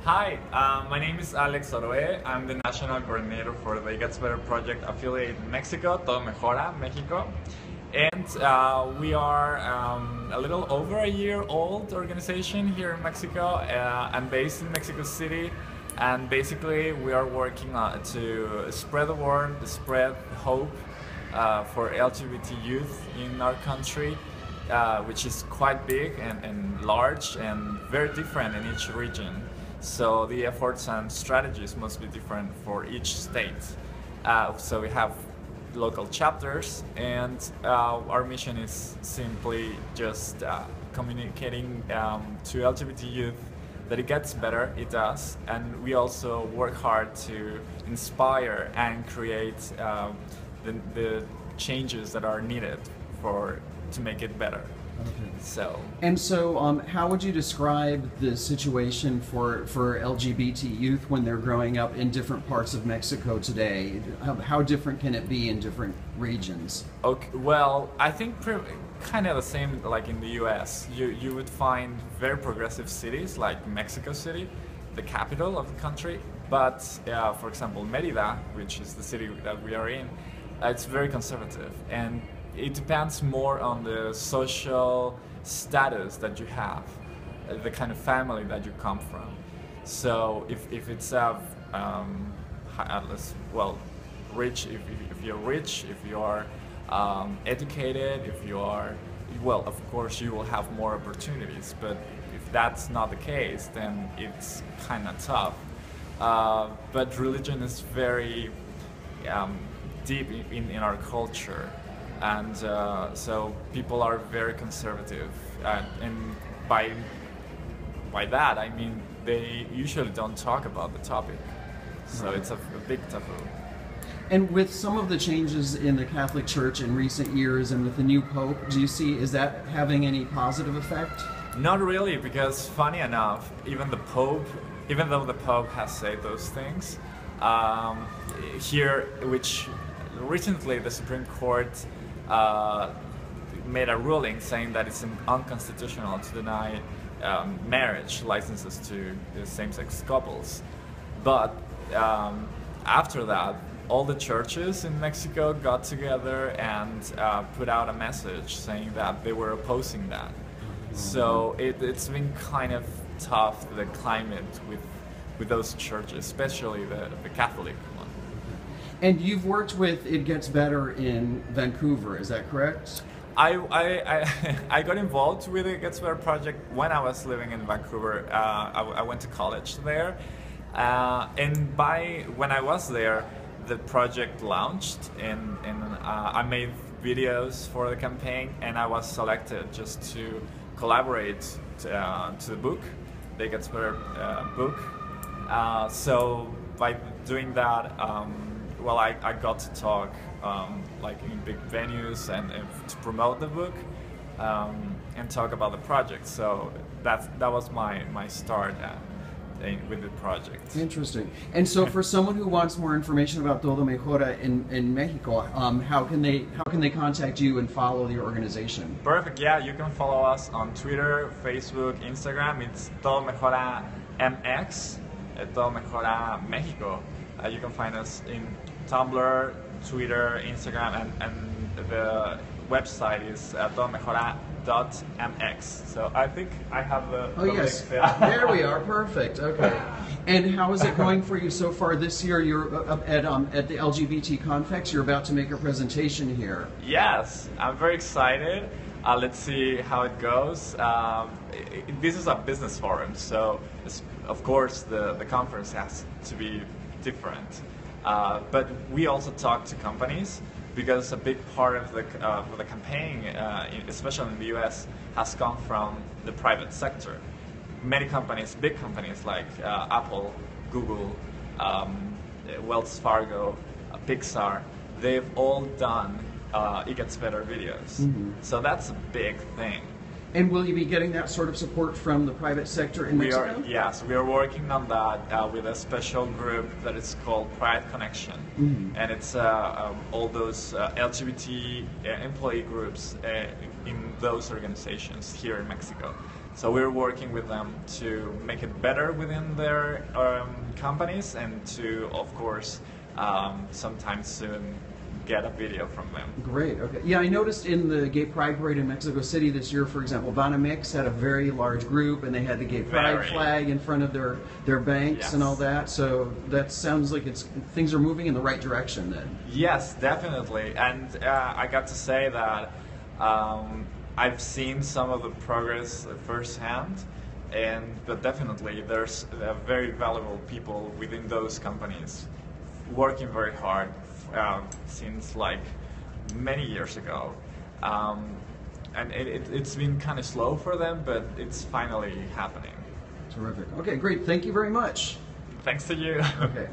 Hi, my name is Alex Oroe. I'm the national coordinator for the It Gets Better project affiliate in Mexico, Todo Mejora, Mexico. And we are a little over a year old organization here in Mexico and based in Mexico City. And basically we are working to spread the word, spread hope for LGBT youth in our country, which is quite big and large and very different in each region. So the efforts and strategies must be different for each state. So we have local chapters, and our mission is simply just communicating to LGBT youth that it gets better, it does, and we also work hard to inspire and create the changes that are needed to make it better. Okay. So, how would you describe the situation for LGBT youth when they're growing up in different parts of Mexico today? How different can it be in different regions? okay, well, I think kind of the same like in the US. You would find very progressive cities like Mexico City, the capital of the country, but for example, Mérida, which is the city that we are in, it's very conservative, and it depends more on the social status that you have, the kind of family that you come from. So if it's rich, if you're rich, if you are educated, if you are, well, of course you will have more opportunities. But if that's not the case, then it's kind of tough. But religion is very deep in our culture. And so people are very conservative, and by that I mean they usually don't talk about the topic, so Right. it's a big taboo. And with some of the changes in the Catholic Church in recent years and with the new Pope, is that having any positive effect? Not really, because funny enough, even though the Pope has said those things, here, which recently the Supreme Court made a ruling saying that it's unconstitutional to deny marriage licenses to the same-sex couples. But after that, all the churches in Mexico got together and put out a message saying that they were opposing that. So it's been kind of tough, the climate with those churches, especially the Catholic one. And you've worked with It Gets Better in Vancouver, is that correct? I got involved with the It Gets Better project when I was living in Vancouver. I went to college there, and when I was there, the project launched, and I made videos for the campaign, and I was selected just to collaborate to the book, the It Gets Better book. So by doing that, well, I got to talk like in big venues and to promote the book and talk about the project. So that was my start with the project. Interesting. And so for someone who wants more information about Todo Mejora in Mexico, how can they contact you and follow the organization? Perfect. Yeah, you can follow us on Twitter, Facebook, Instagram. It's Todo Mejora MX, Todo Mejora Mexico. You can find us in Tumblr, Twitter, Instagram, and the website is todomejora.mx. So I think I have the Yes, link there. there we are, perfect, okay. And how is it going for you so far this year? You're at the LGBT Confex, you're about to make a presentation here. Yes, I'm very excited. Let's see how it goes. This is a business forum, so of course the conference has to be different. But we also talk to companies, because a big part of the campaign, especially in the US, has come from the private sector. Many companies, big companies like Apple, Google, Wells Fargo, Pixar, they've all done It Gets Better videos. Mm-hmm. So that's a big thing. And will you be getting that sort of support from the private sector in Mexico? Yes, we are working on that with a special group that is called Pride Connection. Mm-hmm. And it's all those LGBT employee groups in those organizations here in Mexico. So we're working with them to make it better within their companies, and to, of course, sometime soon get a video from them. Great. Okay. Yeah, I noticed in the Gay Pride Parade in Mexico City this year, for example, Banamex had a very large group, and they had the Gay Pride flag in front of their banks. Yes. And all that. So that sounds like things are moving in the right direction then. Yes, definitely. And I got to say that I've seen some of the progress firsthand, but definitely there's very valuable people within those companies working very hard since like many years ago, and it's been kind of slow for them, but it's finally happening. Terrific. Okay, great. Thank you very much. Thanks to you. Okay.